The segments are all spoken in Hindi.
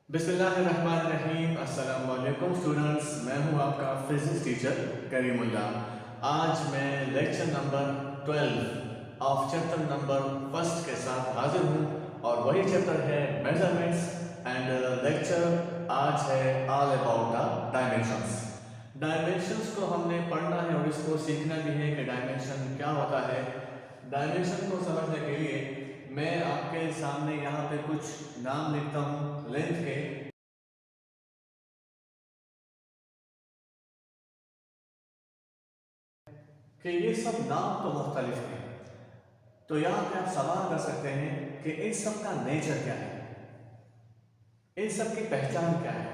बिस्मिल्लाहिर्रहमानिर्रहीम। अस्सलाम वालेकुम स्टूडेंट्स, मैं हूं आपका फिजिक्स टीचर करीमुल्ला। आज मैं lecture number 12 of chapter number first के साथ हाजिर हूं और वही चैप्टर है मेजरमेंट्स एंड लेक्चर आज है all about the dimensions. Dimensions को हमने पढ़ना है और इसको सीखना भी है कि डायमेंशन क्या होता है। डायमेंशन को समझने के लिए मैं आपके सामने यहाँ पे कुछ नाम लिखता हूँ लेंथ के। कि ये सब नाम तो मुख्तलिफ हैं, तो यहाँ पे आप सवाल कर सकते हैं कि इन सब का नेचर क्या है, इन सब की पहचान क्या है,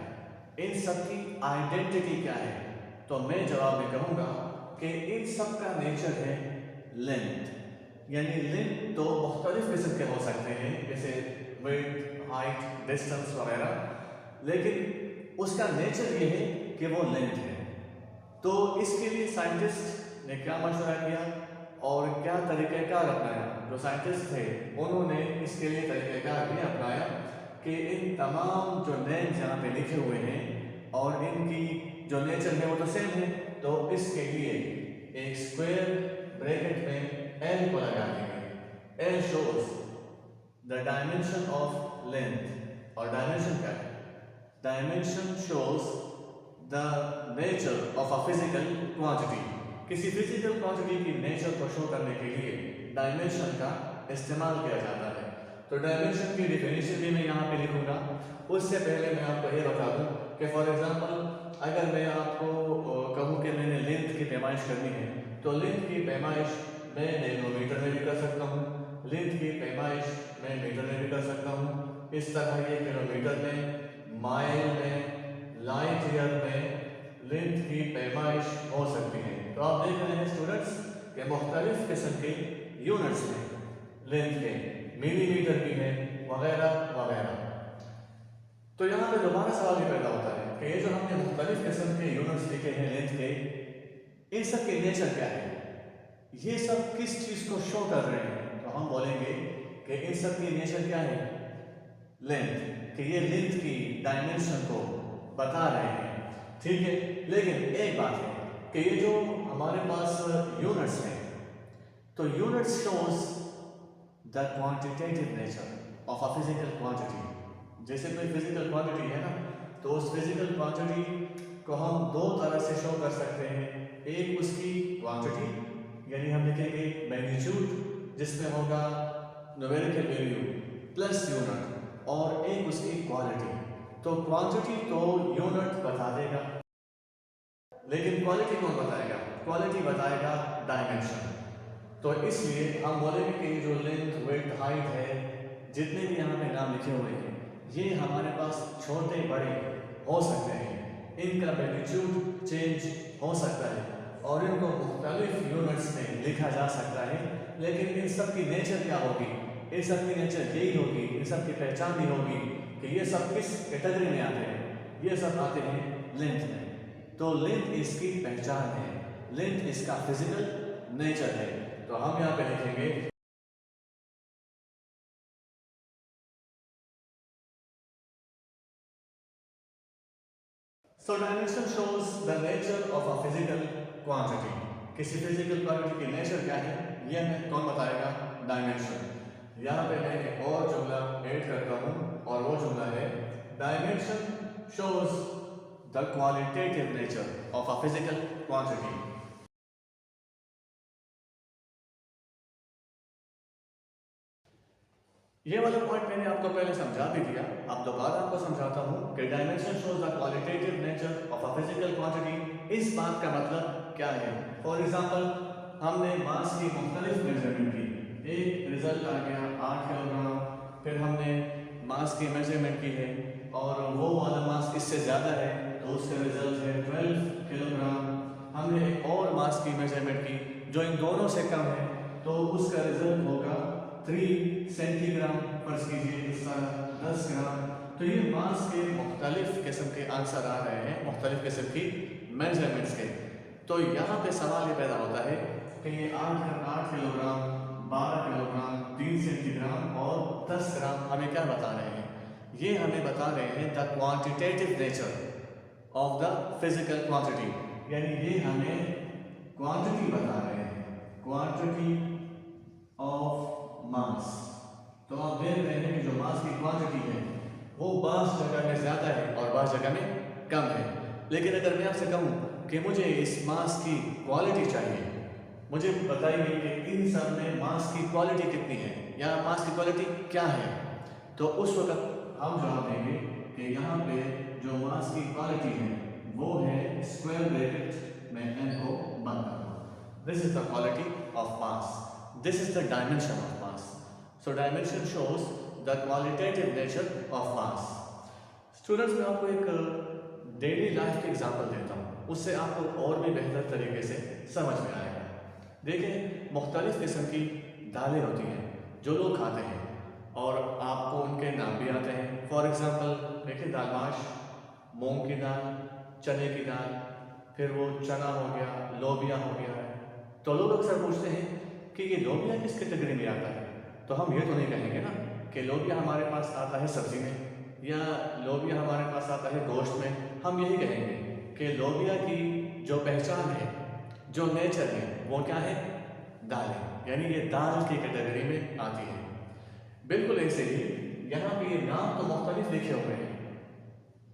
इन सब की आइडेंटिटी क्या है। तो मैं जवाब में कहूँगा कि इन सब का नेचर है लेंथ। यानी लेंथ तो मुख्तलिफ किस्म के हो सकते हैं, जैसे विड्थ, हाइट, डिस्टेंस वगैरह, लेकिन उसका नेचर ये है कि वो लेंथ है। तो इसके लिए साइंटिस्ट ने क्या मशवरा किया और क्या तरीक़ेकार अपनाया। जो साइंटिस्ट थे उन्होंने इसके लिए तरीक़ेकार भी अपनाया कि इन तमाम जो नेम्स यहाँ पे लिखे हुए हैं और इनकी जो नेचर है वो तो सेम है। तो इसके लिए एक स्क्वायर ब्रैकेट में एल को लगा देंगे। L shows the dimension of length. और डायमेंशन क्या है? Dimension shows the nature of a physical quantity. किसी फिजिकल क्वांटिटी की नेचर को शो करने के लिए डायमेंशन का इस्तेमाल किया जाता है। तो डायमेंशन की डिफिनेशन भी मैं यहाँ पे लिखूंगा। उससे पहले मैं आपको ये बता दूं कि फॉर एग्जांपल अगर मैं आपको कहूँ कि मैंने लेंथ की पैमाइश करनी है, तो लेंथ की पैमाइश मैं नैनोमीटर में भी कर सकता हूँ, लेंथ की पैमाइश मैं मीटर में भी कर सकता हूँ। इस तरह ये किलोमीटर में, माइल में, लाइट ईयर में लेंथ की पैमाइश हो सकती है। तो आप देख रहे हैं स्टूडेंट्स कि मुख्तलिफ किस्म के यूनिट्स में लेंथ के, मिलीमीटर की है वगैरह वगैरह। तो यहाँ पे दोबारा सवाल ये पैदा होता है कि ये जो हमने मुख्तलिफ किस्म के यूनिट्स लिखे हैं लेंथ के, इन सब के नेचर क्या है, ये सब किस चीज़ को शो कर रहे हैं। तो हम बोलेंगे कि इन सब की नेचर क्या है, लेंथ, कि ये लेंथ की डायमेंशन को बता रहे हैं। ठीक है, लेकिन एक बात है कि ये जो हमारे पास यूनिट्स हैं, तो units shows the quantitative nature of a physical quantity. जैसे कोई फिजिकल क्वांटिटी है ना, तो उस फिजिकल क्वांटिटी को हम दो तरह से शो कर सकते हैं। एक उसकी क्वांटिटी, यानी हम लिखेंगे मैग्नीट्यूड, जिसमें होगा न्यूमेरिकल वैल्यू प्लस यूनिट, और एक उसकी क्वालिटी। तो क्वांटिटी तो यूनिट बता देगा, लेकिन क्वालिटी कौन बताएगा? क्वालिटी बताएगा डायमेंशन। तो इसलिए हम बोलेंगे कि जो लेंथ, विड्थ, हाइट है, जितने भी यहाँ पे नाम लिखे हुए हैं, ये हमारे पास छोटे बड़े हो सकते हैं, इनका मैग्नीट्यूड चेंज हो सकता है और इनको मुख्तलिफ यूनिट्स में लिखा जा सकता है। लेकिन इन सब की नेचर क्या होगी? इन सब की नेचर यही होगी, इन सब की पहचान भी होगी कि ये सब किस कैटेगरी में आते हैं। ये सब आते हैं लेंथ में। तो लेंथ इसकी पहचान है, लेंथ इसका फिजिकल नेचर है। तो हम यहाँ पे लिखेंगे so dimension shows the nature of a physical quantity. किसी फिजिकल क्वांटिटी की नेचर क्या है, ये हमें कौन बताएगा? डायमेंशन। यहाँ पे मैं एक और जुमला ऐड करता हूँ और वो जुमला है dimension shows the qualitative nature of a physical quantity. ये वाला पॉइंट मैंने आपको पहले समझा भी दिया, अब दोबारा आपको समझाता हूँ कि dimension shows the qualitative nature of a physical quantity. इस बात का मतलब क्या है? फॉर एग्जांपल हमने मास की मुख्तलिफ मेजरमेंट की, एक रिजल्ट आ गया 8 किलोग्राम, फिर हमने मास की मेजरमेंट की है और वो वाला मास इससे ज़्यादा है तो उसका रिजल्ट है 12 किलोग्राम। हमने एक और मास की मेजरमेंट की जो इन दोनों से कम है, तो उसका रिजल्ट होगा 3 सेंटीग्राम। फर्ज कीजिए इस तरह 10 ग्राम। तो ये मास के मुख्तलिफ किस्म के आंसर आ रहे हैं, मुख्तलिफ किस्म की मेजरमेंट्स के। तो यहाँ पे सवाल ये पैदा होता है कि ये 8 किलोग्राम, 12 किलोग्राम, 3 सेंटीग्राम और 10 ग्राम हमें क्या बता रहे हैं? ये हमें बता रहे हैं the quantitative nature of the physical quantity, यानी ये हमें क्वांटिटी बता रहे हैं, क्वांटिटी ऑफ मास। तो आप देख रहे हैं कि जो मास की क्वांटिटी है वो बास जगह में ज़्यादा है और बास जगह में कम है। लेकिन अगर मैं आपसे कहूँ कि मुझे इस मास की क्वालिटी चाहिए, मुझे बताइए कि इन सब में मास की क्वालिटी कितनी है या मास की क्वालिटी क्या है, तो उस वक्त हम जवाब देंगे कि यहाँ पे जो मास की क्वालिटी है वो है स्क्वायर ब्रैकेट में n को बंद करना। This is the quality of mass, this is the dimension of mass. So dimension shows the qualitative nature of mass. Students, मैं आपको एक डेली लाइफ के एग्जाम्पल देता हूँ, उससे आपको और भी बेहतर तरीके से समझ में आएगा। देखिए, मुख्तलिफ किस्म की दालें होती हैं जो लोग खाते हैं और आपको उनके नाम भी आते हैं। फॉर एग्जांपल देखिए, दाल माश, मूंग की दाल, चने की दाल, फिर वो चना हो गया, लोबिया हो गया है। तो लोग अक्सर पूछते हैं कि ये लोबिया किस कैटेगरी में आता है, तो हम ये तो नहीं कहेंगे ना कि लोबिया हमारे पास आता है सब्जी में या लोबिया हमारे पास आता है गोश्त में। हम यही कहेंगे कि लोबिया की जो पहचान है, जो नेचर है, वो क्या है? दाल है, यानी ये दाल की कैटेगरी में आती है। बिल्कुल ऐसे ही यहाँ पे ये नाम तो मुख्तलिफ लिखे हुए हैं,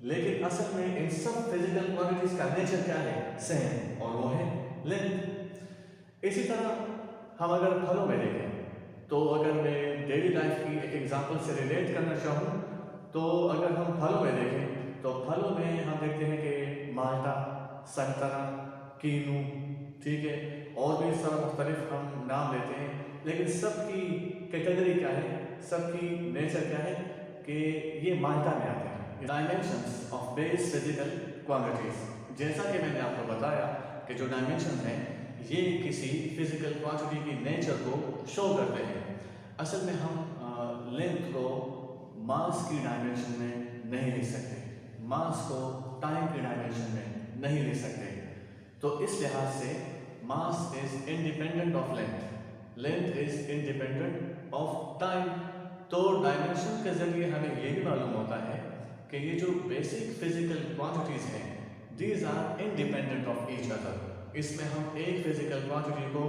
लेकिन असल में इन सब फिजिकल क्वांटिटीज का नेचर क्या है? सेम, और वो है लेंथ। इसी तरह हम अगर फलों में देखें, तो अगर मैं डेली लाइफ की एक एग्जांपल से रिलेट करना चाहूँ, तो अगर हम फलों में देखें तो फलों में हम देखते हैं कि माल्टा, संतरा, कीनू, ठीक है, और भी सब मुख्तलिफ हम नाम लेते हैं, लेकिन सबकी कैटेगरी क्या है, सबकी नेचर क्या है कि ये माल्टा में आते हैं। Dimensions of base physical quantities, जैसा कि मैंने आपको बताया कि जो डायमेंशन है ये किसी फिजिकल क्वांटिटी की नेचर को शो करते हैं। असल में हम लेंथ को मास की डायमेंशन में नहीं ले सकते, मास को टाइम की डायमेंशन में नहीं ले सकते। तो इस लिहाज से mass is independent of length, length is independent of time. तो डायमेंशन के जरिए हमें ये भी मालूम होता है कि ये जो बेसिक फिजिकल क्वांटिटीज हैं, these are independent of each other. इसमें हम एक फिजिकल क्वांटिटी को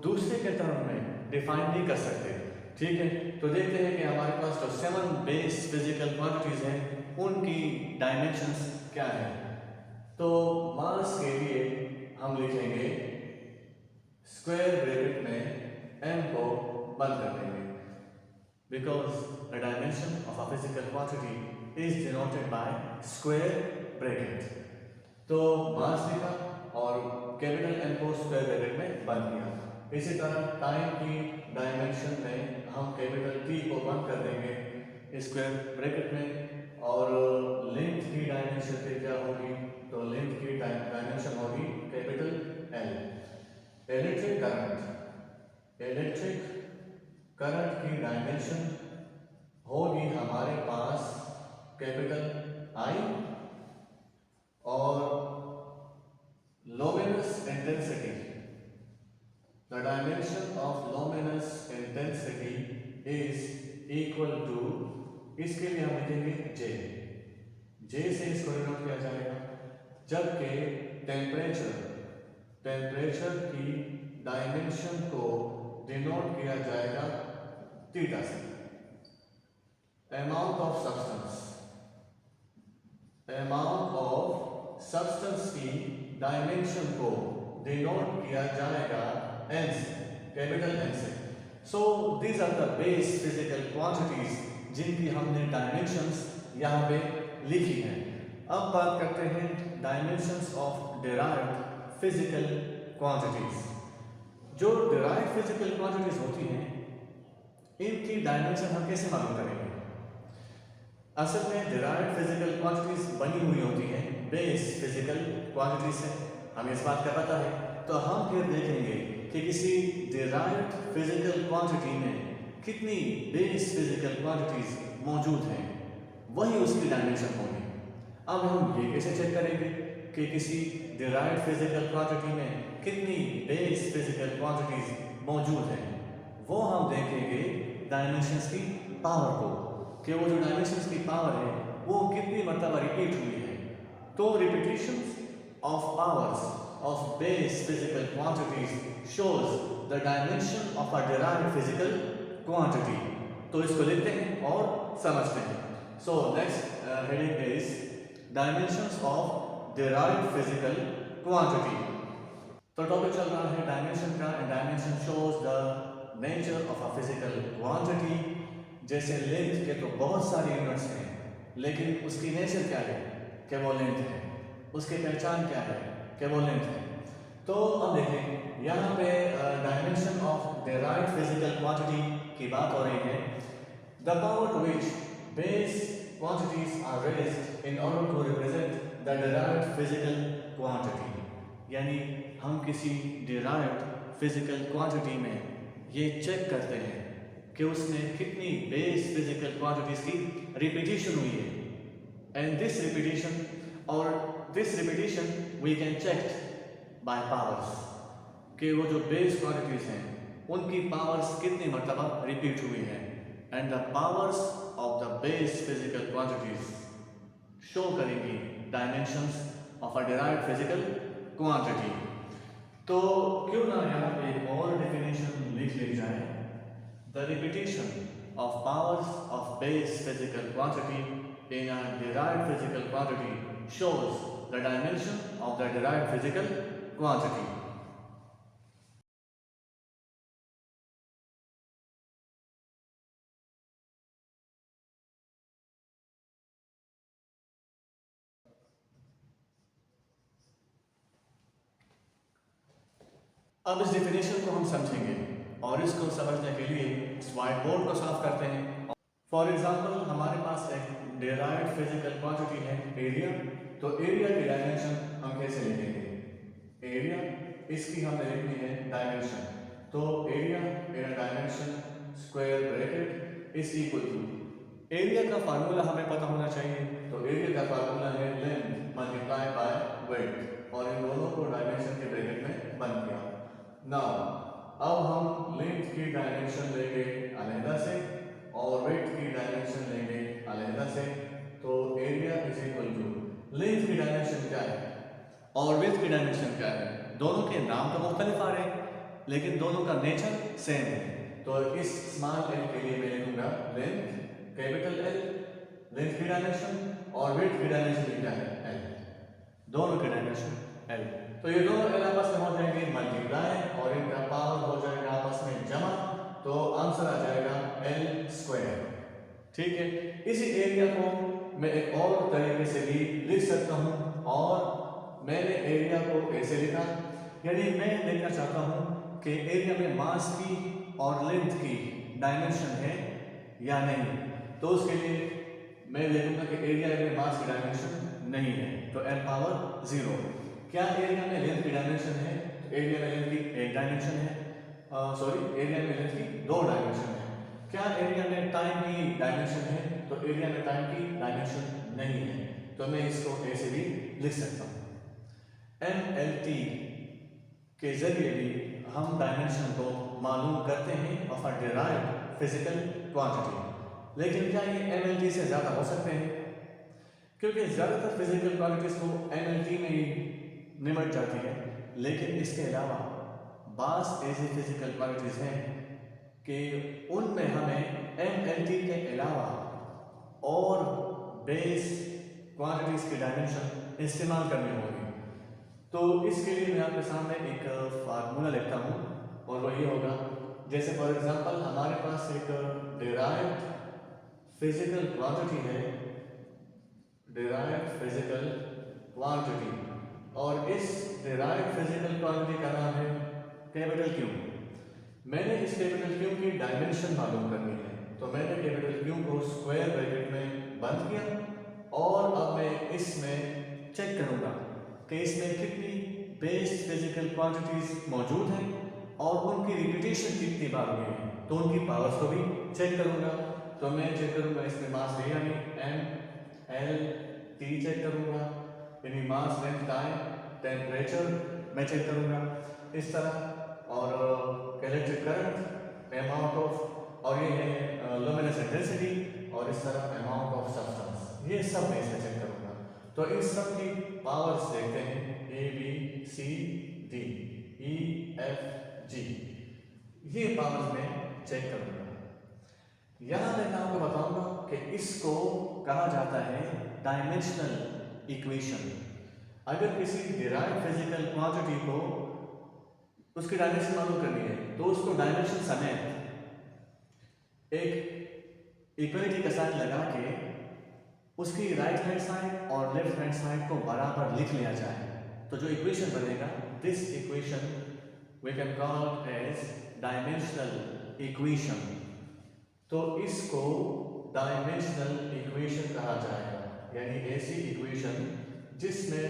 दूसरे के टर्म में डिफाइन नहीं कर सकते, ठीक है। तो देखते हैं कि हमारे पास जो 7 बेस फिजिकल क्वांटिटीज हैं उनकी डायमेंशंस क्या है। तो मास के लिए हम लिखेंगे स्क्वायर ब्रैकेट में m को बंद कर देंगे, because the dimension of a physical quantity is denoted by square bracket. तो मास लिखा और कैपिटल M को स्क्वायर ब्रैकेट में बंद किया। इसी तरह टाइम की डायमेंशन में हम कैपिटल T को बंद कर देंगे स्क्वायर ब्रैकेट में, और लेंथ की डायमेंशन पे क्या होगी, तो लेंथ की डायमेंशन होगी capital L। Electric current, electric current की डायमेंशन होगी हमारे पास कैपिटल I, और luminous intensity, the dimension of luminous intensity is equal to, इसके लिए हम लिखेंगे J, J से इसको डिनोट किया जाएगा, जबकि टेम्परेचर, टेम्परेचर की डायमेंशन को डिनोट किया जाएगा थीटा से। Amount of substance, amount of substance की डायमेंशन को डिनोट किया जाएगा n से, कैपिटल N से। So these are the base physical quantities जिनकी हमने डायमेंशंस यहाँ पे लिखी हैं। अब बात करते हैं dimensions of derived physical quantities. जो डिराइव्ड फिजिकल क्वांटिटीज होती हैं इनकी डायमेंशन हम कैसे मालूम करेंगे? असल में डिराइव्ड फिजिकल क्वांटिटीज बनी हुई होती हैं बेस फिजिकल क्वांटिटी से, हमें इस बात का पता है। तो हम फिर देखेंगे कि किसी डिराइव्ड फिजिकल क्वांटिटी में कितनी बेस फिजिकल क्वांटिटीज मौजूद हैं, वही उसकी डायमेंशन होगी। अब हम ये कैसे चेक करेंगे कि किसी डिराइव्ड फिजिकल क्वांटिटी में कितनी बेस फिजिकल क्वांटिटीज मौजूद हैं? वो हम देखेंगे डायमेंशंस की पावर को, कि वो जो डायमेंशंस की पावर है वो कितनी मरतबा रिपीट हुई है। तो repetition of powers of base physical quantities shows the dimension of a derived physical quantity. तो इसको लिखते हैं और समझते हैं। So next heading is dimensions of derived physical quantity. तो टॉपिक चल रहा है डायमेंशन का, and dimension shows the nature of a physical quantity. जैसे लेंथ के तो बहुत सारे यूनिट्स हैं, लेकिन उसकी नेचर क्या है कि वो लेंथ है, उसकी पहचान क्या है कि वो लेंथ है। तो अब देखें यहाँ पे dimension of derived physical quantity की बात हो रही है। The power to which base quantities are raised in order to represent the derived physical quantity. यानी हम किसी डिराइव्ड फिजिकल क्वांटिटी में ये चेक करते हैं कि उसमें कितनी बेस फिजिकल क्वांटिटीज की रिपीटिशन हुई है, and this repetition we can check by powers, कि वो जो बेस क्वांटिटीज हैं उनकी पावर्स कितनी मरतबा रिपीट हुई है, and the powers of the base physical quantities show करेंगी dimensions of a derived physical quantity. तो क्यों ना यहाँ पे एक और डेफिनेशन लिख ली जाए। The repetition of powers of base physical quantity in a derived physical quantity shows the dimension of the derived physical quantity. अब इस डेफिनेशन को हम समझेंगे और इसको समझने के लिए इस व्हाइट बोर्ड को साफ करते हैं। फॉर एग्जांपल हमारे पास एक डिराइव्ड फिजिकल क्वांटिटी है एरिया। तो एरिया की डायमेंशन हम कैसे लिखेंगे? एरिया, इसकी हमने लिखनी है डायमेंशन। तो area in dimension square bracket is equal to, area का फार्मूला हमें पता होना चाहिए। तो एरिया का फार्मूला है लेंथ मल्टीप्लाई बाय विड्थ, और इन दोनों को डायमेंशन के ब्रैकेट में बंद किया। नाउ अब हम लेंथ की डायमेंशन लेंगे अलहदा से और विड्थ की डायमेंशन लेंगे अलहदा से। तो area is equal to length की डायमेंशन क्या है और विड्थ की डायमेंशन क्या है। दोनों के नाम तो मुख्तलिफ आ रहे हैं लेकिन दोनों का नेचर सेम है। तो इस स्मॉल एल के लिए मैं लिखूंगा लेंथ कैपिटल एल, लेंथ की डायमेंशन, और विड्थ की डायमेंशन क्या है एल, दोनों की डायमेंशन एल। तो ये दोनों एल आपस में हो जाएंगे मल्टीप्लाई और इनका पावर हो जाएगा आपस में जमा, तो आंसर आ जाएगा एल स्क्वायर। ठीक है, इसी एरिया को मैं एक और तरीके से भी लिख सकता हूं, और मैंने एरिया को ऐसे लिखा, यानी मैं देखना चाहता हूं कि एरिया में मास की और लेंथ की डायमेंशन है या नहीं। तो उसके लिए मैं लिखूंगा कि एरिया में मास की डायमेंशन नहीं है, तो एल पावर 0। क्या एरिया में लेंथ की डायमेंशन है? तो एरिया में लेंथ की एक डायमेंशन है, एरिया में लेंथ की 2 डायमेंशन है। क्या एरिया में टाइम की डायमेंशन है? तो एरिया में टाइम की डायमेंशन नहीं है। तो मैं इसको ऐसे भी लिख सकता हूँ। MLT के जरिए भी हम डायमेंशन को मालूम करते हैं of a derived physical quantity. लेकिन क्या ये MLT से ज़्यादा हो सकते हैं? क्योंकि ज़्यादातर फिजिकल क्वांटिटीज को MLT में ही निमट जाती है, लेकिन इसके अलावा बास ऐसी फिजिकल क्वांटिटीज हैं कि उनमें हमें MLT के अलावा और बेस क्वांटिटीज की डायमेंशन इस्तेमाल करनी होगी। तो इसके लिए मैं आपके सामने एक फार्मूला लिखता हूँ, और वो ये होगा, जैसे फॉर एग्जांपल हमारे पास एक डिराइव्ड फिजिकल क्वांटिटी है, डिराइव्ड फिजिकल क्वांटिटी, और इस डिराइव्ड फिजिकल क्वांटिटी का नाम है कैपिटल क्यू। मैंने इस कैपिटल क्यू की डायमेंशन मालूम करनी है, तो मैंने कैपिटल क्यू को स्क्वायर ब्रैकेट में बंद किया, और अब मैं इसमें चेक करूंगा कि इसमें कितनी बेस फिजिकल क्वांटिटीज मौजूद हैं और उनकी रिपीटेशन कितनी बार हुई है। तो उनकी पावर्स को भी चेक करूंगा। तो मैं चेक करूंगा इसमें मास लिया नहीं, MLT चेक करूंगा, यानी मास लेंथ टाइम टेम्परेचर मैं चेक करूंगा इस तरह, और इलेक्ट्रिक करंट अमाउंट ऑफ, और ये है लुमिनस इंटेंसिटी, और इस तरफ अमाउंट ऑफ सब्सटेंस, ये सब मैं इससे चेक करूँगा। तो इस सब की पावर्स देखते हैं, A B C D E F G, ये पावर्स मैं चेक करूँगा। यहाँ मैं आपको बताऊँगा कि इसको कहा जाता है डायमेंशनल इक्वेशन। अगर किसी डिराइव्ड फिजिकल क्वांटिटी को उसकी डायमेंशन मालूम करनी है तो उसको डायमेंशन समेत एक इक्वलिटी का साइन लगा के उसकी राइट हैंड साइड और लेफ्ट हैंड साइड को बराबर लिख लिया जाए तो जो इक्वेशन बनेगा, this equation we can call as dimensional equation. तो इसको डायमेंशनल इक्वेशन कहा जाएगा, यानी ऐसी इक्वेशन जिसमें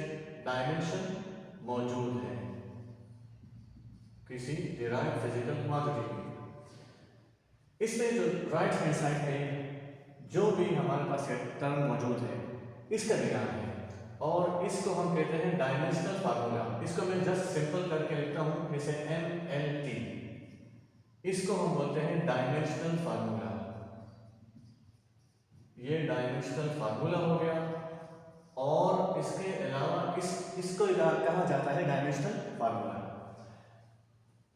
डायमेंशन मौजूद है किसी डिराइव्ड फिजिकल क्वांटिटी में। इसमें जो राइट हैंड साइड में जो भी हमारे पास टर्म मौजूद है इसका निकाल है और इसको हम कहते हैं डायमेंशनल फार्मूला। इसको मैं जस्ट सिंपल करके लिखता हूं जैसे MLT, इसको हम बोलते हैं डायमेंशनल फार्मूला। ये डायमेंशनल फार्मूला हो गया और इसके अलावा इसको कहा जाता है डायमेंशनल फार्मूला।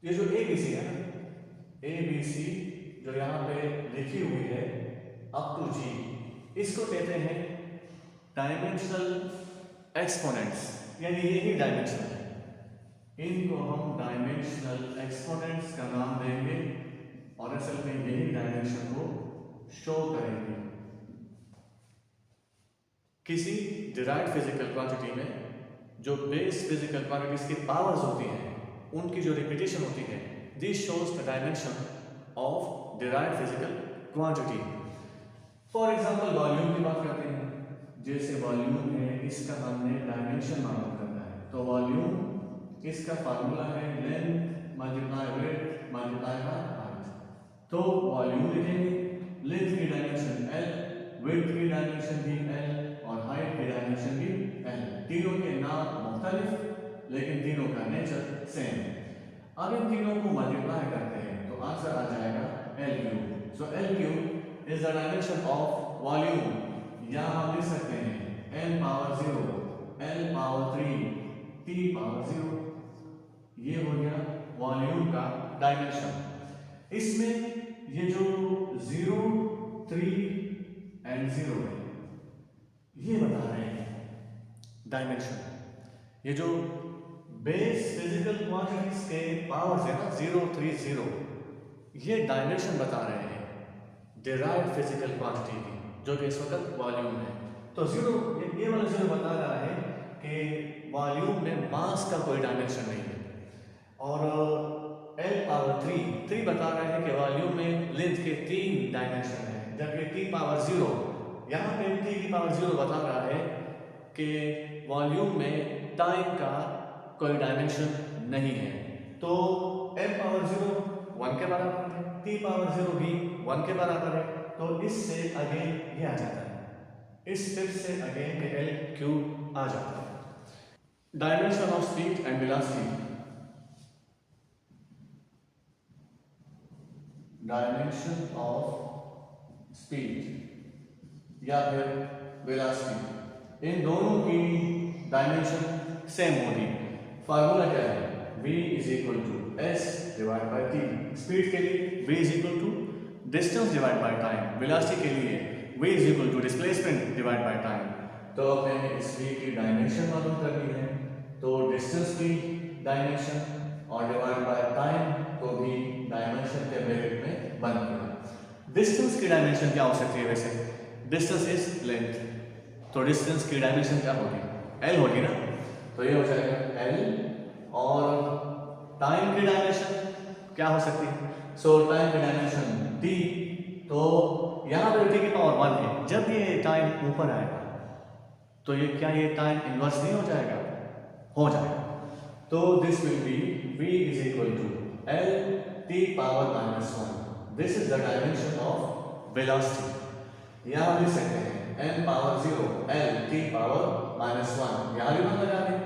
ये जो ABC है ना, ABC जो यहाँ पे लिखी हुई है अप टू G, इसको कहते हैं डायमेंशनल एक्सपोनेंट्स, यानी यही डायमेंशन है। इनको हम डायमेंशनल एक्सपोनेंट्स का नाम देंगे और असल में यही डायमेंशन को शो करेंगे। किसी डिराइव्ड फिजिकल क्वांटिटी में जो बेस फिजिकल क्वांटिटीज की पावर्स होती हैं उनकी जो रिपीटेशन होती है, this shows the dimension of derived physical quantity. For example volume की बात करते हैं, जैसे वॉल्यूम है, इसका हमने डायमेंशन मालूम करना है तो वॉल्यूम इसका फार्मूला है length multiply width multiply by height. तो वॉल्यूम लिखेंगे, लेंथ की डायमेंशन L, विड्थ की डायमेंशन भी L और हाइट की डायमेंशन भी L। तीनों के नाम मुख्तलिफ लेकिन तीनों का नेचर सेम। अब इन तीनों को मल्टीप्लाई करते हैं तो आंसर आ जाएगा L3। So L3 is the dimension of volume. यहाँ हम लिख सकते हैं n power 0, L power 3, T power 0, ये हो गया वॉल्यूम का डायमेंशन। इसमें ये जो 0, 3 एंड 0 है ये बता रहे हैं डायमेंशन। ये जो बेस फिजिकल क्वांटिटीज के पावर्स है ना 0, 3, 0, ये डायमेंशन बता रहे हैं डिराइव्ड फिजिकल क्वांटिटी की जो कि इस वक्त वॉल्यूम है। तो 0, ये वाला 0 बता रहा है कि वॉल्यूम में मास का कोई डायमेंशन नहीं है। और L पावर 3 बता रहा है कि वॉल्यूम में लेंथ के 3 डायमेंशन है, जबकि T पावर 0, यहाँ पे T की पावर 0 बता रहा है कि वॉल्यूम में टाइम का कोई डायमेंशन नहीं है। तो M पावर 0 1 के बराबर है, T पावर 0 भी 1 के बराबर है। तो इससे अगेन ये आ जाता है, इस स्टेप से अगेन L3 आ जाता है। Dimension of speed and velocity, dimension of speed या फिर वेलोसिटी, इन दोनों की डायमेंशन सेम होगी। फार्मूला क्या है, v is equal to s divide by t। Speed के लिए v is equal to distance divide by time, velocity के लिए v is equal to displacement divide by time. तो हमें इस v की डायमेंशन मालूम करनी है तो डिस्टेंस की डायमेंशन और डिवाइड बाय टाइम को भी डायमेंशन के ब्रैकेट में बंद किया। डिस्टेंस की डायमेंशन क्या हो सकती है, वैसे डिस्टेंस इज लेंथ, तो डिस्टेंस की डायमेंशन क्या होगी, L होगी ना, तो ये हो जाएगा L। और टाइम की डायमेंशन क्या हो सकती है, सो टाइम की डायमेंशन T। तो यहाँ पर T की पावर 1 है, जब ये टाइम ऊपर आएगा तो ये क्या ये टाइम इनवर्स नहीं हो जाएगा, हो जाएगा। तो this will be v is equal to L T power -1। This is the dimension of velocity. यहाँ लिख सकते हैं n power 0 L T power -1, यहाँ भी मान लगा दें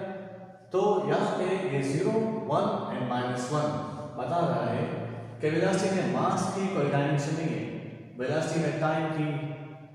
तो यहाँ पे ये 0, 1 एंड -1 बता रहा है कि वेलोसिटी में मास की कोई डायमेंशन नहीं है, वेलोसिटी में टाइम की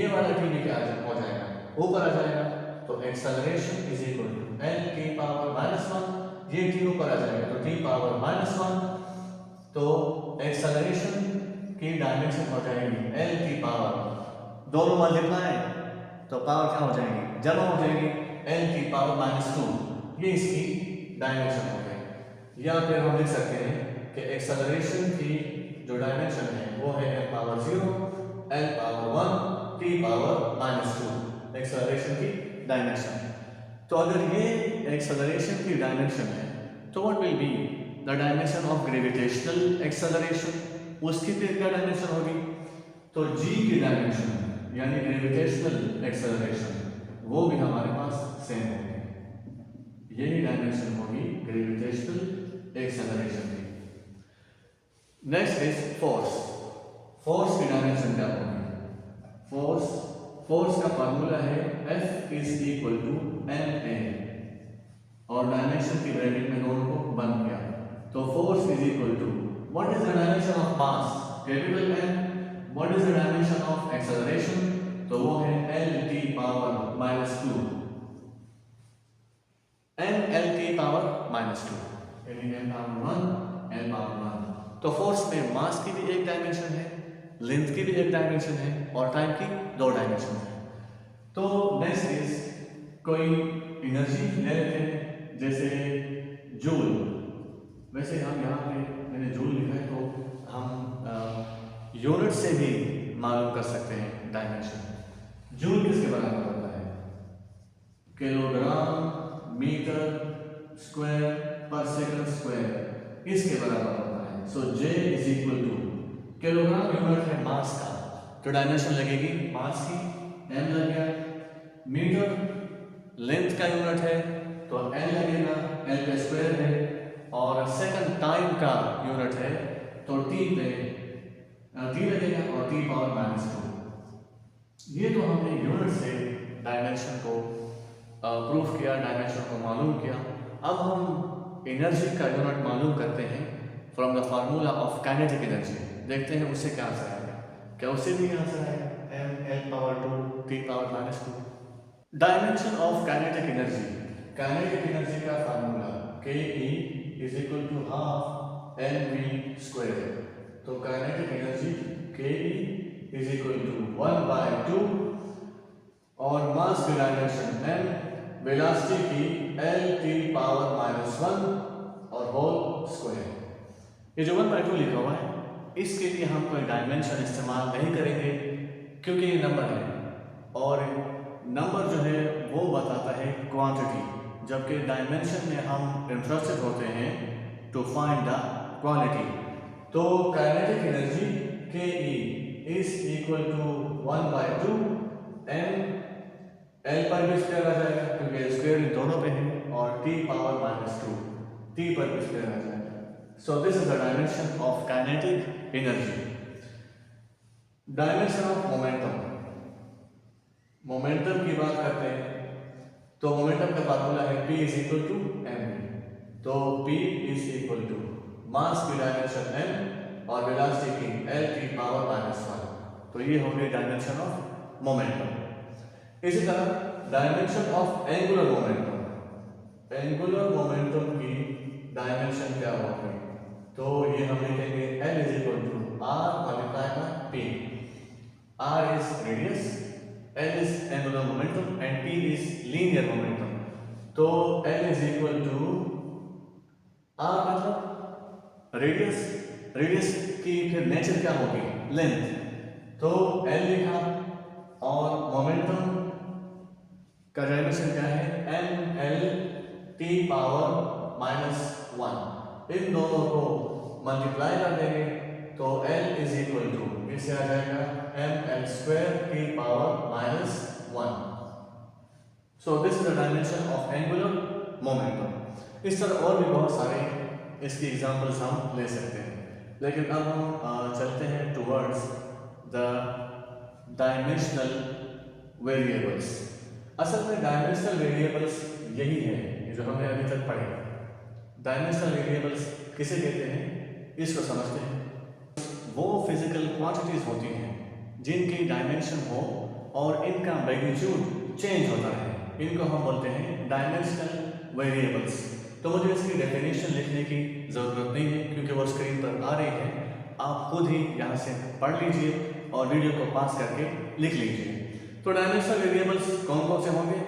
ये वाला टी भी क्या हो जाएगा, ऊपर आ जाएगा। तो acceleration is equal to L T power -1, ये टी ऊपर आ जाएगा तो टी पावर -1, तो एक्सेलरेशन की डायमेंशन हो जाएगी एल टी पावर, दोनों मल्टीप्लाई तो पावर क्या हो जाएगी, जमा हो जाएगी, एल की पावर -2, ये इसकी डायमेंशन हो गई। या फिर हम लिख सकते हैं कि एक्सेलरेशन की जो डायमेंशन है वो है L power 0, L power 1, T power -2, acceleration की डायमेंशन। तो अगर ये एक्सेलरेशन की डायमेंशन है तो what will be the dimension of gravitational acceleration, उसकी फिर क्या डायमेंशन होगी, तो जी की डायमेंशन यानी ग्रेविटेशनल एक्सेलरेशन वो भी हमारे पास सेम होगी, यही डायमेंशन होगी ग्रेविटेशनल एक्सेलरेशन की। Next is force. फोर्स की डायमेंशन क्या होगी, फोर्स का फार्मूला है F is equal to ma, और डायमेंशन की ब्रैकेट में दोनों को बंद किया, तो force is equal to what is the dimension of mass, capital M, what is the dimension of acceleration, तो वो है L T power -2, N L T power -2 यानी एन पावर 1 एन पावर 1। तो फोर्स में मास की भी एक डायमेंशन है, लेंथ की भी एक डायमेंशन है और टाइम की 2 डायमेंशन है। तो नेक्स्ट इज कोई एनर्जी ले लेते हैं जैसे जूल। वैसे हम यहाँ पे मैंने जूल लिखा है तो हम यूनिट से भी मालूम कर सकते हैं डायमेंशन। जूल किसके बराबर होता है, किलोग्राम मीटर स्क्वायर पर सेकंड स्क्वायर, इसके बराबर होता है। So J is equal to, kilogram unit है मास का तो डायमेंशन लगेगी मास की, m लग गया, मीटर लेंथ का यूनिट है तो l लगेगा, l का स्क्वायर है, और सेकंड टाइम का यूनिट है तो t लगेगा और t पावर -2। ये तो हमने यूनिट से डायमेंशन को प्रूफ किया, डायमेंशन को मालूम किया। अब हम एनर्जी का यूनिट मालूम करते हैं from the formula of kinetic energy, देखते हैं उससे क्या आंसर आएगा, क्या उससे भी आंसर आएगा m l power 2 t power -2। Dimension of kinetic energy, kinetic energy का formula ke is equal to half mv²। तो kinetic energy ke is equal to 1/2 और मास की डायमेंशन m, वेलोसिटी की l t पावर -1 और होल स्क्वायर। ये जो 1/2 लिखा हुआ है इसके लिए हम कोई डायमेंशन इस्तेमाल नहीं करेंगे क्योंकि ये नंबर है और नंबर जो है वो बताता है क्वांटिटी, जबकि डायमेंशन में हम इंटरेस्टेड होते हैं टू फाइंड द क्वालिटी। तो काइनेटिक एनर्जी के is equal to 1/2 m, l पर भी स्क्वायर आ जाएगा क्योंकि स्क्वायर इन दोनों पे है, और t पावर -2 t पर भी स्क्वायर आ जाएगा। So this is the dimension of kinetic energy. Dimension of momentum, momentum की बात करते हैं तो मोमेंटम का फार्मूला है p is equal to m। तो p is equal to mass की डायमेंशन m और वेलोसिटी की l की पावर -1, तो ये हो गई डायमेंशन ऑफ मोमेंटम। इसी तरह dimension of angular momentum, angular momentum की डायमेंशन क्या होगी, तो ये हम लिखेंगे l is equal to r multiply by p। r is radius, l is angular momentum and p is linear momentum। तो l is equal to r मतलब रेडियस, रेडियस की फिर नेचर क्या होगी, लेंथ, तो l लिखा और मोमेंटम का डायमेंशन क्या है एम एल टी पावर -1। इन दोनों को मल्टीप्लाई कर देंगे तो L इज इक्वल टू इससे आ जाएगा ml² T power -1। So this is the dimension of angular momentum. इस तरह और भी बहुत सारे इसकी एग्जांपल्स हम ले सकते हैं, लेकिन अब हम चलते हैं टुवर्ड्स द डायमेंशनल वेरिएबल्स। असल में डायमेंशनल वेरिएबल्स यही है जो हमने अभी तक पढ़े। डायमेंशनल वेरिएबल्स किसे कहते हैं इसको समझते हैं। वो फिजिकल क्वांटिटीज होती हैं जिनकी डायमेंशन हो और इनका मैग्नीट्यूड चेंज होता है, इनको हम बोलते हैं डायमेंशनल वेरिएबल्स। तो मुझे इसकी डेफिनेशन लिखने की ज़रूरत नहीं है क्योंकि वो स्क्रीन पर आ रही है, आप खुद ही यहाँ से पढ़ लीजिए और वीडियो को पास करके लिख लीजिए। तो डायमेंशनल वेरिएबल्स कौन कौन से होंगे?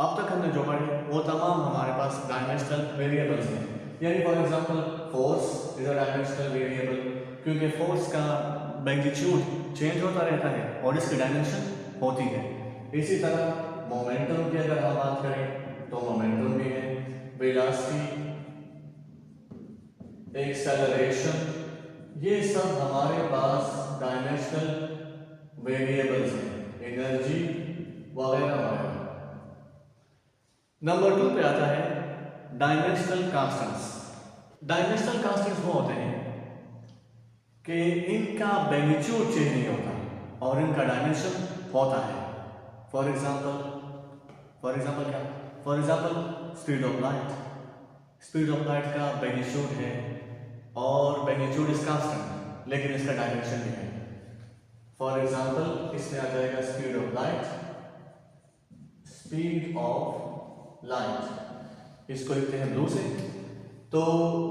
अब तक हमने जो पढ़े वो तमाम हमारे पास डायमेंशनल वेरिएबल्स हैं। यानी for example force is a dimensional variable क्योंकि फोर्स का मैग्नीट्यूड चेंज होता रहता है और इसकी डायमेंशन होती है। इसी तरह मोमेंटम की अगर हम बात करें तो मोमेंटम भी है, वेलोसिटी, एक्सेलरेशन, ये सब हमारे पास डायमेंशनल वेरिएबल्स हैं, एनर्जी वगैरह वगैरह। नंबर 2 पे आता है डायमेंशनल कांस्टेंट्स। डायमेंशनल कांस्टेंट्स वो होते हैं कि इनका मैग्नीट्यूड चेंज नहीं होता और इनका डायमेंशन होता है। फॉर एग्जांपल क्या? For example speed of light. Speed of light का मैग्नीट्यूड है और मैग्नीट्यूड इज कांस्टेंट, लेकिन इसका डायमेंशन भी है। फॉर एग्जांपल इसमें आ जाएगा स्पीड ऑफ लाइट, इसको लिखते हैं ब्लू से। तो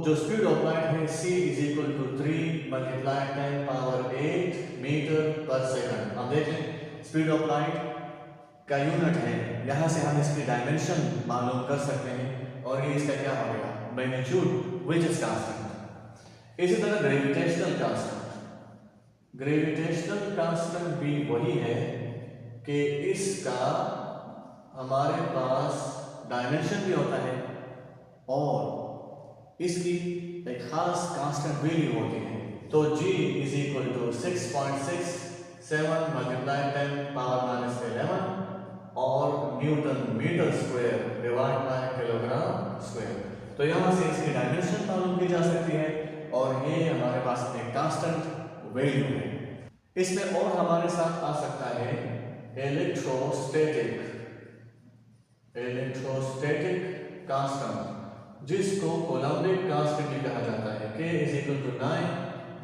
जो स्पीड ऑफ लाइट है c is equal to 3 multiply 10 power 8 metre पर सेकंड। अब देखें स्पीड ऑफ लाइट का यूनिट है, यहाँ से हम इसकी डायमेंशन मालूम कर सकते हैं और ये इसका क्या हो गया मैग्नीट्यूड व्हिच इज कांस्टेंट। इसी तरह ग्रेविटेशनल कांस्टेंट भी वही है कि इसका हमारे पास डायमेंशन भी होता है और इसकी एक खास कांस्टेंट वैल्यू होती है। तो g is equal to 6.67 multiply 10 power -11 और newton metre square divide by kilogram square. तो यहाँ से इसकी डायमेंशन मालूम की जा सकती है और ये हमारे पास एक कांस्टेंट वैल्यू है। इसमें और हमारे साथ आ सकता है इलेक्ट्रोस्टैटिक कांस्टेंट, जिसको कोलम्बिक कांस्टेंट भी कहा जाता है। K is equal to 9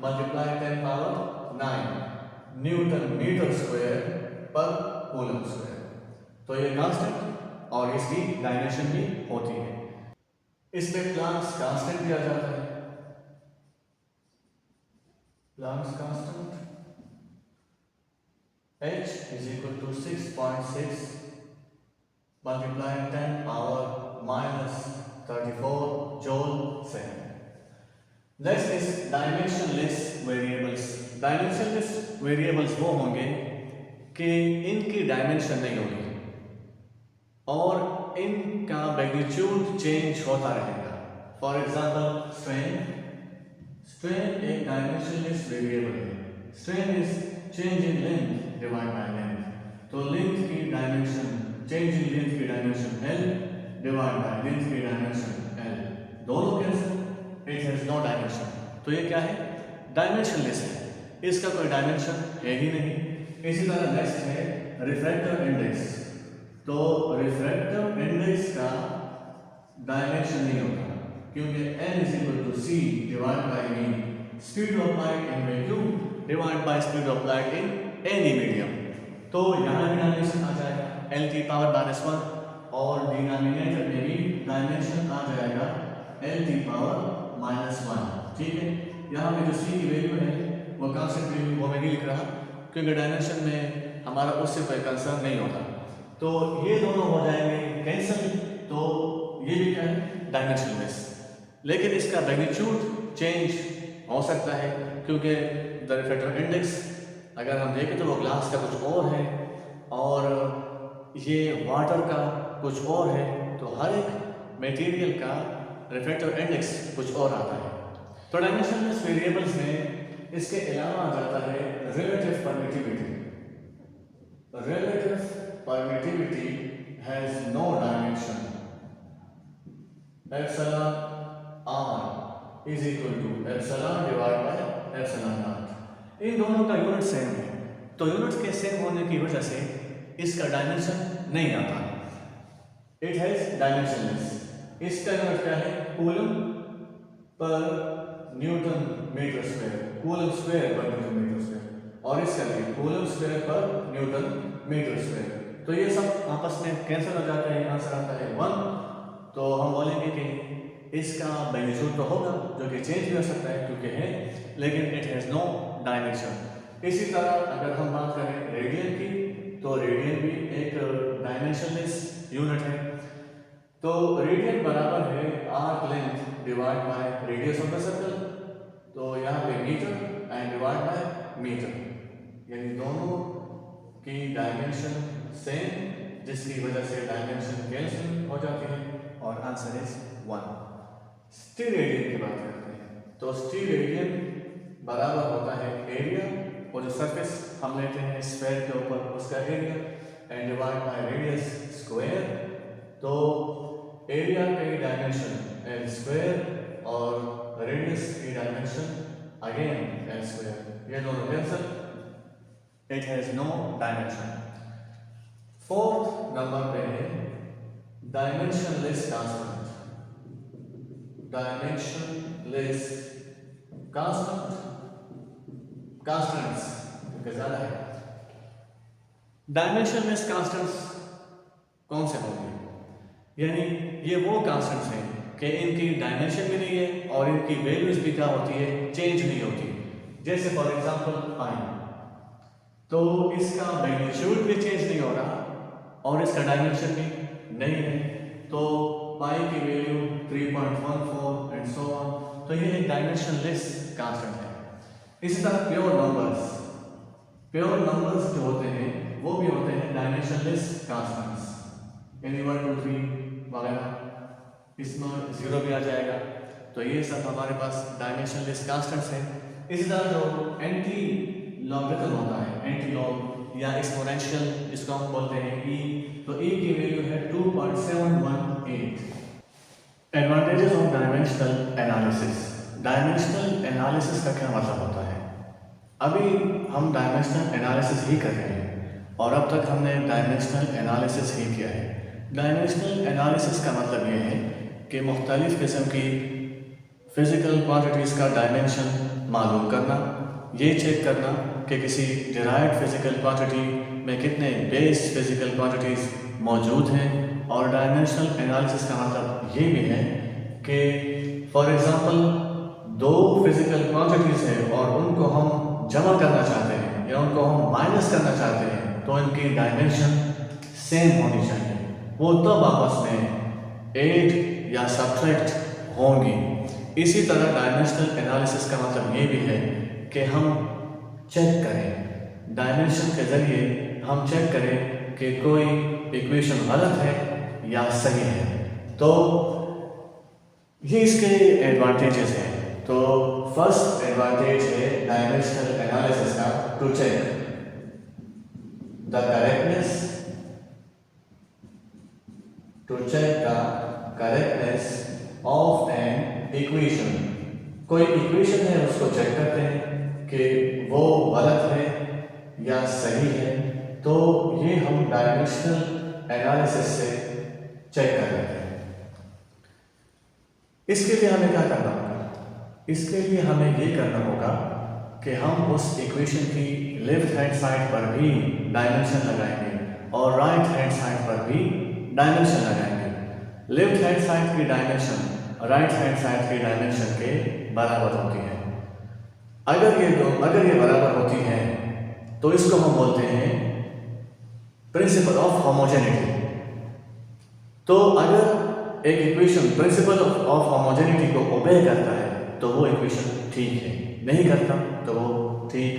multiply 10 power 9 newton metre square पर कूलम स्क्वायर। तो ये कांस्टेंट और इसकी डायमेंशन भी होती है। इसमें प्लांक्स कांस्टेंट दिया जाता है। Planck's constant H is equal to 6.6 multiply 10 power -34 joule second. Next is dimensionless variables. Dimensionless variables वो होंगे कि इनकी डायमेंशन नहीं होगी और इनका मैग्नीट्यूड चेंज होता रहेगा। फॉर एग्जांपल स्ट्रेन एक डायमेंशनलेस वेरिएबल है। Strain is change in length divide by length. तो लेंथ की डायमेंशन चेंज इन लेंथ की dimension L divide by length की डायमेंशन L, दोनों cancel, it has no dimension. तो ये क्या है डायमेंशनलेस है, इसका कोई डायमेंशन है ही नहीं। इसी तरह नेक्स्ट है रिफ्रैक्टिव इंडेक्स। तो रिफ्रैक्टिव इंडेक्स का डायमेंशन नहीं होता क्योंकि n is equal to c divide by v, speed of light in vacuum divide by speed of light in any medium. तो यहाँ भी डायमेंशन आ जाएगा l की पावर -1 और डिनोमिनेटर में भी डायमेंशन आ जाएगा l की पावर -1। ठीक है, यहाँ पे जो c की वैल्यू है वो कांस्टेंट वैल्यू वो मैं नहीं लिख रहा क्योंकि डायमेंशन में हमारा उससे कोई कंसर्न नहीं होता। तो ये दोनों हो जाएंगे कैंसिल, तो ये भी क्या है डायमेंशनलेस। लेकिन इसका मैग्नीट्यूड चेंज हो सकता है क्योंकि द रिफ्रैक्टिव इंडेक्स अगर हम देखें तो वो ग्लास का कुछ और है और ये वाटर का कुछ और है तो हर एक मटेरियल का रिफ्रैक्टिव इंडेक्स कुछ और आता है। तो डायमेंशनलेस वेरिएबल्स में इसके अलावा आ जाता है relative permittivity. Relative permittivity has no dimension. Epsilon r is equal to epsilon divide by epsilon naught. इन दोनों का यूनिट सेम है, तो यूनिट्स के सेम होने की वजह से इसका डायमेंशन नहीं आता, इट हैज डायमेंशनलेस। इसका यूनिट क्या है? कूलम पर newton metre square, coulomb square पर न्यूटन मीटर स्क्वायर, और इसका भी कूलम स्क्वायर पर न्यूटन मीटर स्क्वायर। तो ये सब आपस में कैंसिल हो जाते हैं, आंसर आता है 1। तो हम बोलेंगे कि इसका मैग्नीट्यूड तो होगा जो कि चेंज भी हो सकता है क्योंकि है, लेकिन इट हैज़ नो डायमेंशन। इसी तरह अगर हम बात करें रेडियन की, तो रेडियन भी एक डायमेंशनलेस यूनिट है। तो रेडियन बराबर है arc length divide by radius of the circle. तो यहाँ पे metre and divide by metre, यानी दोनों की डायमेंशन सेम, जिसकी वजह से डायमेंशन कैंसिल हो जाती है और आंसर इज 1। स्टीरेडियन की बात करते हैं, तो स्टीरेडियन बराबर होता है एरिया, और जो सरफेस हम लेते हैं स्फीयर के ऊपर उसका area, and divide by radius square. तो एरिया की डायमेंशन एल स्क्वायर और रेडियस की डायमेंशन अगेन एल स्क्वायर, ये दोनों cancel, it has no dimension. Fourth number पे है dimensionless constant. Dimensionless constant, constants क्योंकि ज्यादा है। डायमेंशनलेस कांस्टेंट्स कौन से होंगे? यानी ये वो कांस्टेंट्स हैं कि इनकी डायमेंशन भी नहीं है और इनकी वैल्यूज भी क्या होती है, चेंज नहीं होती। जैसे फॉर एग्जांपल पाई, तो इसका मैग्नीट्यूड भी चेंज नहीं हो रहा और इसका डायमेंशन भी नहीं है। तो पाई की वैल्यू 3.14 एंड सो ऑन, तो ये एक डायमेंशनलेस कांस्टेंट है। इसी तरह प्योर नंबर्स, प्योर नंबर्स जो होते हैं वो भी होते हैं डायमेंशनलेस कांस्टेंट्स, यानी 1 2 3 वगैरह, इसमें 0 भी आ जाएगा। तो ये सब हमारे पास डायमेंशनलेस कांस्टेंट्स हैं। इसी तरह जो एंटी लॉगरिथम होता है, एंटी लॉग या एक्सपोनेंशियल जिसको हम बोलते हैं e, तो e की वैल्यू है 2.718। Advantages of dimensional analysis. Dimensional analysis का क्या मतलब होता है? अभी हम डायमेंशनल एनालिसिस ही कर रहे हैं और अब तक हमने डायमेंशनल एनालिसिस ही किया है। डायमेंशनल एनालिसिस का मतलब ये है कि मुख्तलिफ किस्म की फिजिकल क्वांटिटीज़ का डायमेंशन मालूम करना, ये चेक करना कि किसी डिराइव्ड फिजिकल क्वांटिटी में कितने बेस फिजिकल क्वांटिटीज़ मौजूद हैं। और डायमेंशनल एनालिसिस का मतलब ये भी है कि फॉर एग्जांपल 2 फिजिकल क्वांटिटीज़ हैं और उनको हम जमा करना चाहते हैं या उनको हम माइनस करना चाहते हैं, तो इनकी डायमेंशन सेम होनी चाहिए, वो तब आपस में ऐड या सब्ट्रैक्ट होंगी। इसी तरह डायमेंशनल एनालिसिस का मतलब ये भी है कि हम चेक करें, डायमेंशन के ज़रिए हम चेक करें कि कोई इक्वेशन गलत है या सही है। तो ये इसके एडवांटेजेस हैं। तो फर्स्ट एडवांटेज है डायमेंशनल एनालिसिस का, to check the correctness, to check the correctness of an equation. कोई इक्वेशन है उसको चेक करते हैं कि वो गलत है या सही है, तो ये हम डायमेंशनल एनालिसिस से चेक कर रहे हैं। इसके लिए हमें क्या करना होगा? इसके लिए हमें ये करना होगा कि हम उस इक्वेशन की लेफ्ट हैंड साइड पर भी डायमेंशन लगाएंगे और राइट हैंड साइड पर भी डायमेंशन लगाएंगे। लेफ्ट हैंड साइड की डायमेंशन राइट हैंड साइड की डायमेंशन के बराबर होती है। अगर ये बराबर होती है तो इसको हम बोलते हैं प्रिंसिपल ऑफ होमोजेनिटी। तो अगर एक इक्वेशन प्रिंसिपल ऑफ होमोजेनिटी को ओबे करता है तो वो इक्वेशन ठीक है, नहीं करता तो वो ठीक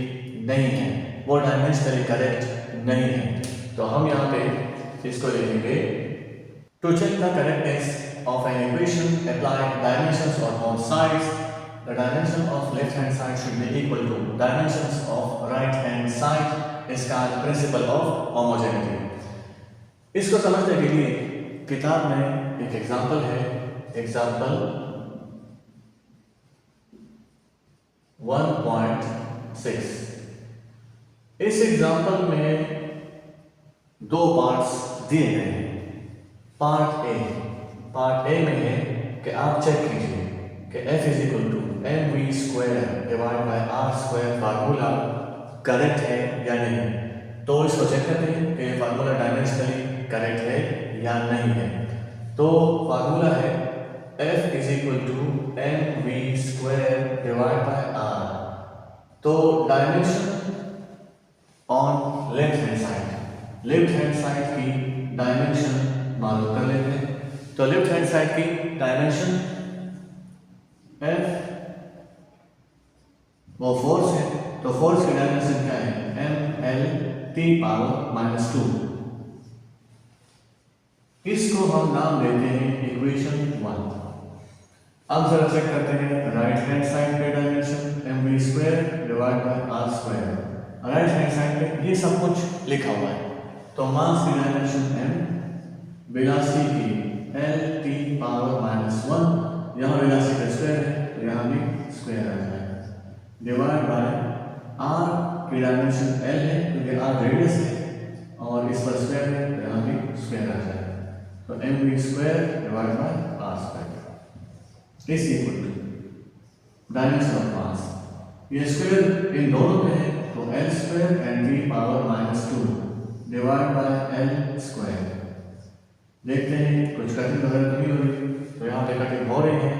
नहीं है, वो डायमेंशनली करेक्ट नहीं है। तो हम यहाँ पे इसको लिखेंगे To check the correctness of an equation, apply dimensions on both sides. The dimension of left hand side should be equal to dimensions of right hand side. इसका प्रिंसिपल ऑफ होमोजेनिटी। इसको समझने के लिए किताब में एक एग्जाम्पल है, एग्जाम्पल 1.6। इस एग्जाम्पल में दो पार्ट्स दिए गए हैं। पार्ट ए में है कि आप चेक कीजिए कि f is equal to M V square divide by R square formula correct है या नहीं। तो इसको चेक करते हैं कि फार्मूला डायमेंशनली करेक्ट है या नहीं है। तो फार्मूला है f is equal to M V square divide by R. तो dimension on left hand side की डायमेंशन मालूम कर लेते हैं। तो लेफ्ट हैंड साइड की डायमेंशन f वो फोर्स है, तो फोर्स की डायमेंशन क्या है, M L T power minus 2। इसको हम नाम देते हैं इक्वेशन 1। अब जरा चेक करते हैं राइट हैंड साइड पे dimension M V square divide by R square. Right hand side पे ये सब कुछ लिखा हुआ है। तो मास की डायमेंशन m, वेलोसिटी की एल टी पावर माइनस 1, यहाँ वेलोसिटी का स्क्वायर है तो यहाँ भी स्क्वायर आ जाएगा, डिवाइड बाय आर की डायमेंशन एल है क्योंकि आर रेडियस है और इस पर स्क्वायर है तो यहाँ भी स्क्वायर आ जाएगा। तो M V square divide by R square is equal to dimension of mass. ये स्क्वायर इन दोनों पे है तो L square N T power minus 2 divide by L square. देखते हैं कुछ कटिंग वगैरह तो नहीं हो रही, तो यहाँ पे कटिंग हो रही है।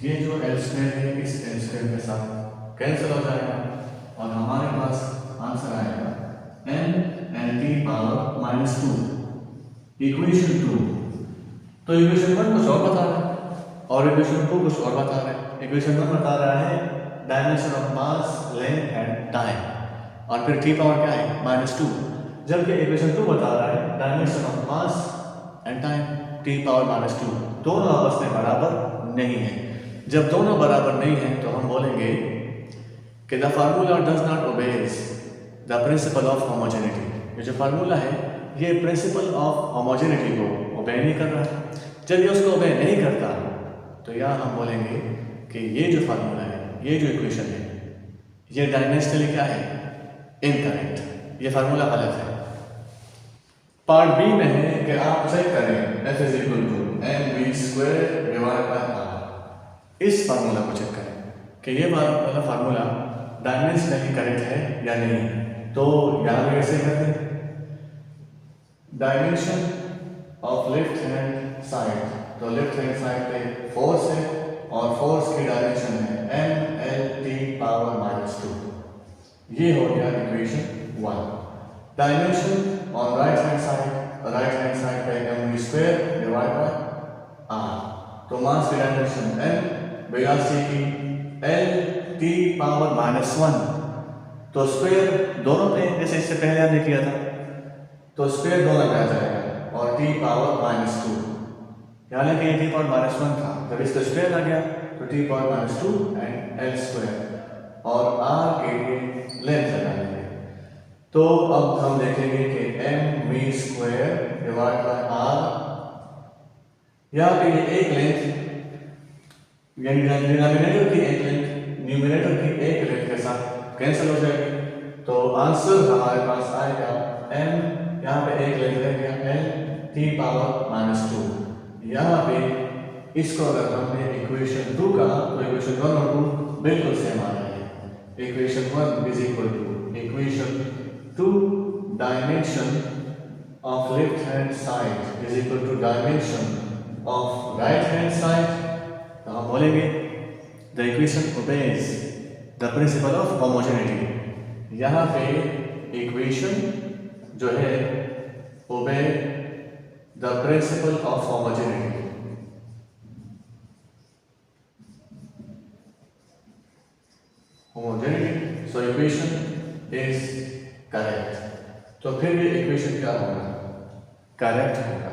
ये जो एल स्क्वायर है इस एल स्क्वायर के साथ कैंसिल हो जाएगा और हमारे पास आंसर आएगा N N T power minus 2 equation 2। तो इक्वेशन 1 कुछ और बता रहा है और इक्वेशन 2 कुछ और बता रहा है। इक्वेशन 1 बता रहा है dimension of mass, length and time और फिर टी पावर क्या है माइनस 2, जबकि इक्वेशन 2 बता रहा है dimension of mass and time T power minus 2। दोनों आपस में बराबर नहीं है। जब दोनों बराबर नहीं है तो हम बोलेंगे कि the formula does not obeys the principle of homogeneity. ये जो फार्मूला है ये प्रिंसिपल ऑफ होमोजेनिटी को ओबे नहीं कर रहा है। जब ये उसको ओबे नहीं करता तो यहाँ हम बोलेंगे कि ये जो फार्मूला है, ये जो इक्वेशन है, ये डायमेंशनली क्या है, इनकरेक्ट, ये फार्मूला गलत है। पार्ट बी में है कि आप चेक करें f is equal to M V square divide by R. इस फार्मूला को चेक करें कि ये वाला फार्मूला डायमेंशनली करेक्ट है या नहीं। तो यहाँ भी ऐसे करते हैं, dimension of left hand side, तो लेफ्ट हैंड साइड पे फोर्स है और फोर्स की डायमेंशन है M L T power minus 2। ये हो गया equation 1। Dimension on right hand side पे M V square divide by R. तो मास की dimension M, velocity L T power minus 1। तो स्क्वायर दोनों पे जैसे इससे पहले हमने किया था तो स्क्वायर दोनों पे आ जाएगा और टी पावर माइनस 2। हालांकि ये टी पावर माइनस 1 था, जब इसका स्क्वायर आ गया तो T power minus 2 and L square और आर के लिए लेंथ लगा लेंगे। तो अब हम देखेंगे कि M V square divide by R, यहाँ पे ये एक लेंथ यानी डिनोमिनेटर की एक लेंथ न्यूमरेटर की एक लेंथ के साथ कैंसिल हो जाएगी। तो आंसर हमारे पास आएगा एम, यहाँ पे एक लेंथ रह गया एल टी पावर माइनस 2। यहाँ पे इसको अगर हमने इक्वेशन 2 कहा तो इक्वेशन 1 और 2 बिल्कुल सेम आ रहे हैं। Equation 1 is equal to equation 2 dimension of left hand side is equal to dimension of right hand side। तो हम बोलेंगे the equation obeys the principle of homogeneity। यहाँ पे equation जो है obey the principle of homogeneity। so equation is correct. तो फिर ये इक्वेशन क्या होगा, करेक्ट होगा।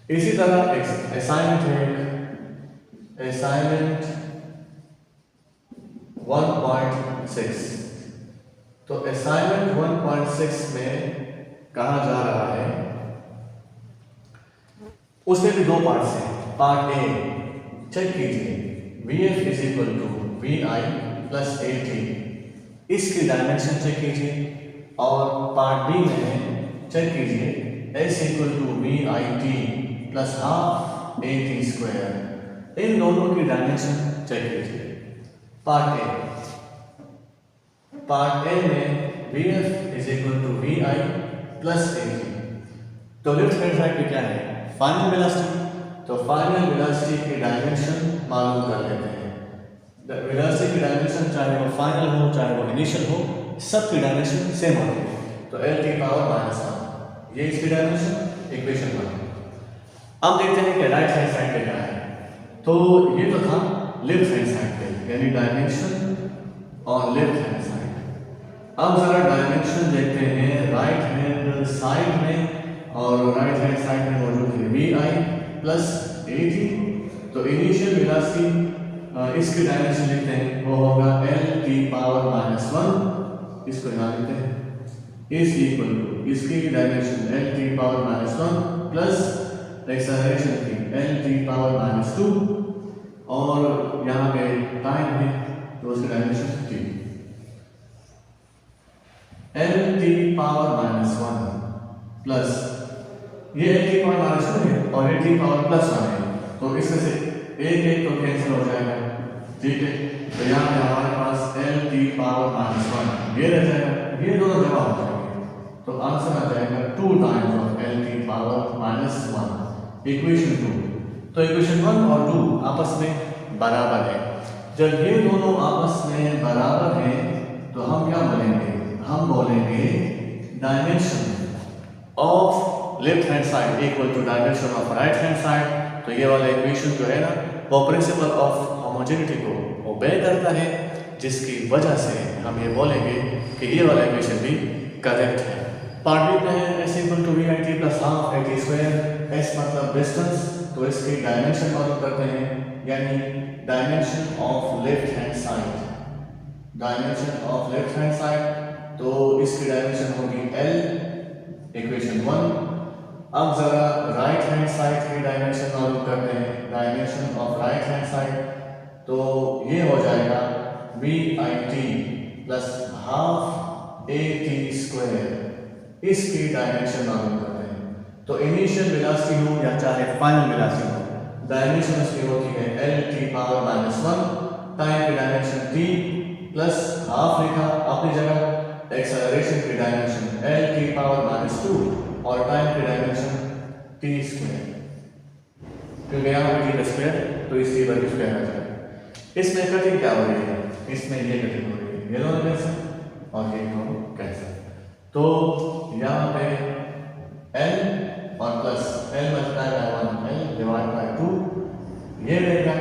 इसी तरह असाइनमेंट है, असाइनमेंट 1.6। तो असाइनमेंट 1.6 में कहा जा रहा है, उसमें भी दो पार्ट्स हैं। पार्ट ए चेक कीजिए, VF is equal to VI plus AT, इसकी डायमेंशन चेक कीजिए। और पार्ट बी में चेक कीजिए S equal to VIT plus half AT square, इन दोनों की डायमेंशन चेक कीजिए। पार्ट ए में VF is equal to VI plus AT। तो लेफ्ट हैंड साइड पे क्या है, फाइनल वेलोसिटी। तो फाइनल वेलोसिटी की डायमेंशन मालूम कर लेते हैं। वेलोसिटी की डायमेंशन चाहे वो फाइनल हो चाहे वो इनिशियल हो, सब की डायमेंशन सेम होती है। तो L की पावर -1, ये इसकी डायमेंशन, इक्वेशन 1। अब देखते हैं कि राइट हैंड साइड पे क्या है। तो ये तो था लेफ्ट हैंड साइड पे, यानी डायमेंशन और लेफ्ट हैंड साइड। अब जरा डायमेंशन देखते हैं राइट हैंड साइड में, और राइट हैंड साइड में मौजूद है VI प्लस AT। तो इनिशियल वेलोसिटी इसकी डायमेंशन लिखते हैं, वो होगा L की पावर -1, इसको यहाँ लिखते हैं, इज इक्वल टू इसकी डायमेंशन L की पावर -1 प्लस एक्सेलरेशन की L की पावर -2, और यहाँ पे टाइम है तो उसकी डायमेंशन t, L की पावर -1 प्लस ये L की पावर -1 है और L की पावर +1 है, तो इसमें से एक तो कैंसिल हो जाएगा, ठीक है। तो यहाँ पे हमारे पास L की पावर -1 ये रह जाएगा, ये दोनों जमा हो जाएंगे, तो आंसर आ जाएगा 2 टाइम्स ऑफ L की पावर -1, इक्वेशन 2। तो इक्वेशन 1 और 2 आपस में बराबर है। जब ये दोनों आपस में बराबर हैं तो हम क्या बोलेंगे, हम बोलेंगे dimension of left hand side equal to dimension of right hand side. तो ये वाला इक्वेशन जो है ना, वो प्रिंसिपल ऑफ होमोजेनिटी को ओबे करता है, जिसकी वजह से हम ये बोलेंगे कि ये वाला इक्वेशन भी करेक्ट है। पार्ट बी में है S equal to VIT plus half AT square, S मतलब डिस्टेंस, तो इसकी डायमेंशन मालूम करते हैं, यानी dimension of left hand side, dimension of left hand side. तो इसकी डायमेंशन होगी L, इक्वेशन 1। अब जरा राइट हैंड साइड की डायमेंशन मालूम करते हैं, dimension of right hand side. तो ये हो जाएगा VIT plus half AT square, इसकी डायमेंशन मालूम करते हैं। तो इनिशियल वेलोसिटी हो या चाहे फाइनल वेलोसिटी हो, डायमेंशन इसकी होती है L की पावर -1, टाइम की डायमेंशन t प्लस हाफ लिखा अपनी जगह, एक्सेलरेशन की डायमेंशन L की पावर -2 और टाइम की डायमेंशन t स्क्वायर, क्योंकि यहाँ पे t स्क्वायर तो इसकी वैल्यू स्क्वायर आ जाएगा। इसमें कटिंग क्या हो रही है, इसमें ये कटिंग हो रही है, ये दोनों कैंसिल और ये दोनों कैंसिल। तो यहाँ पे L और plus L multiply by 1 L divide bye 2 ये रहेगा।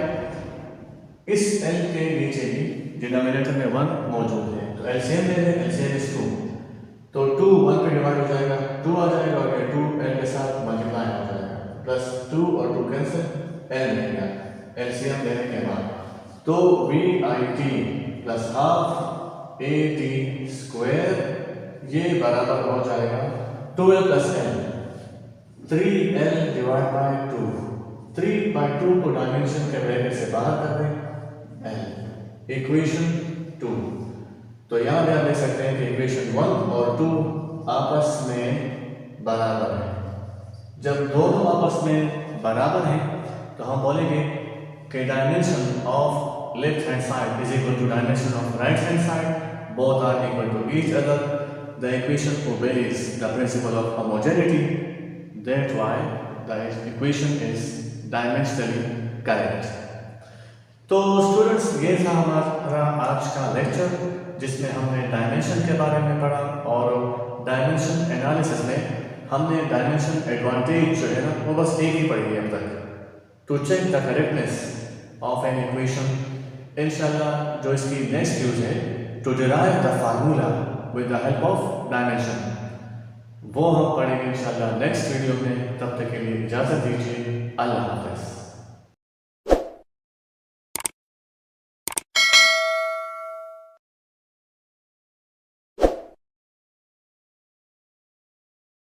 इस L के नीचे ही डिनोमिनेटर में 1 मौजूद है, तो LCM ले लें, LCM इज 2, तो 2 1 पे डिवाइड हो जाएगा, 2 आ जाएगा और ये 2 L के साथ मल्टीप्लाई हो जाएगा, प्लस 2 और 2 कैंसिल, L मिल गया LCM लेने के बाद। तो VIT plus half AT square ये बराबर हो जाएगा 12 plus L, 3L divide by 2, 3/2 को डायमेंशन के ब्रैकेट से बाहर कर दें, L, इक्वेशन 2। तो यहाँ पे आप देख सकते हैं कि इक्वेशन 1 और 2 आपस में बराबर है। जब दोनों आपस में बराबर हैं तो हम बोलेंगे कि dimension of left hand side is equal to dimension of right hand side, both are equal to each other. The equation obeys the principle of homogeneity. That's why the equation is dimensionally correct. तो स्टूडेंट्स, ये था हमारा आज का लेक्चर, जिसमें हमने डायमेंशन के बारे में पढ़ा, और डायमेंशन एनालिसिस में हमने डायमेंशन एडवांटेज जो है ना, वो बस एक ही पढ़ी है अब तक, to check the correctness of an equation. इंशाल्लाह जो इसकी नेक्स्ट यूज है, to derive the formula with the help of dimension. वो हम पढ़ेंगे इंशाल्लाह नेक्स्ट वीडियो में। तब तक के लिए इजाज़त दीजिए। अल्लाह हाफ़िज़।